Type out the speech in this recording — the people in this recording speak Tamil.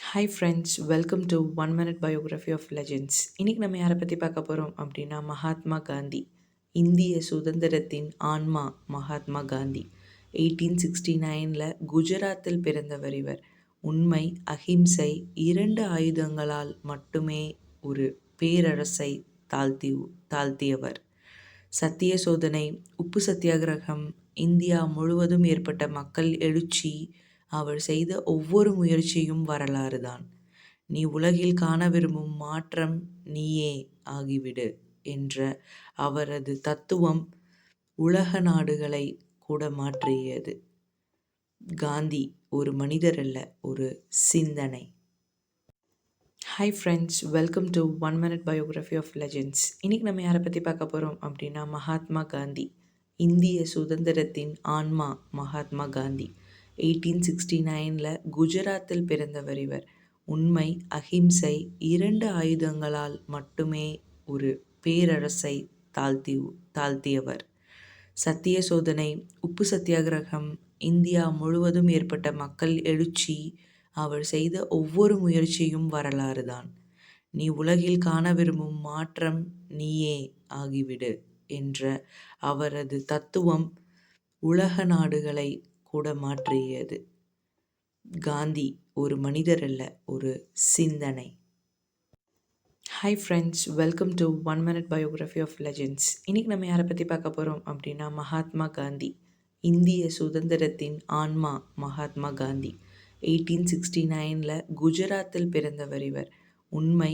Hi friends, welcome to 1 Minute Biography of Legends. இன்னைக்கு நம்ம யாரை பற்றி பார்க்க போகிறோம் அப்படின்னா மகாத்மா காந்தி. இந்திய சுதந்திரத்தின் ஆன்மா மகாத்மா காந்தி. 1869 குஜராத்தில் பிறந்தவர் இவர். உண்மை, அஹிம்சை, 2 ஆயுதங்களால் மட்டுமே ஒரு பேரரசை தாழ்த்தியவர். சத்திய சோதனை, உப்பு சத்தியாகிரகம், இந்தியா முழுவதும் ஏற்பட்ட மக்கள் எழுச்சி, அவர் செய்த ஒவ்வொரு முயற்சியும் வரலாறுதான். நீ உலகில் காண விரும்பும் மாற்றம் நீயே ஆகிவிடு என்ற அவரது தத்துவம் உலக நாடுகளை கூட மாற்றியது. காந்தி ஒரு மனிதர் அல்ல, ஒரு சிந்தனை. Hi friends, welcome to 1 Minute Biography of Legends. இன்னைக்கு நம்ம யாரை பற்றி பார்க்க போகிறோம் அப்படின்னா மகாத்மா காந்தி. இந்திய சுதந்திரத்தின் ஆன்மா மகாத்மா காந்தி. 1869 குஜராத்தில் பிறந்தவர் இவர். உண்மை, அஹிம்சை, 2 ஆயுதங்களால் மட்டுமே ஒரு பேரரசை தாழ்த்தியவர். சத்திய சோதனை, உப்பு சத்தியாகிரகம், இந்தியா முழுவதும் ஏற்பட்ட மக்கள் எழுச்சி, அவர் செய்த ஒவ்வொரு முயற்சியும் வரலாறுதான். நீ உலகில் காண விரும்பும் மாற்றம் நீயே ஆகிவிடு என்ற அவரது தத்துவம் உலக நாடுகளை கூட மாற்றியது. காந்தி ஒரு மனிதர் அல்ல, ஒரு சிந்தனை. Hi friends, welcome to 1 Minute Biography of Legends. இன்னைக்கு நம்ம யாரை பற்றி பார்க்க போகிறோம் அப்படின்னா மகாத்மா காந்தி. இந்திய சுதந்திரத்தின் ஆன்மா மகாத்மா காந்தி. 1869 குஜராத்தில் பிறந்தவர் இவர். உண்மை,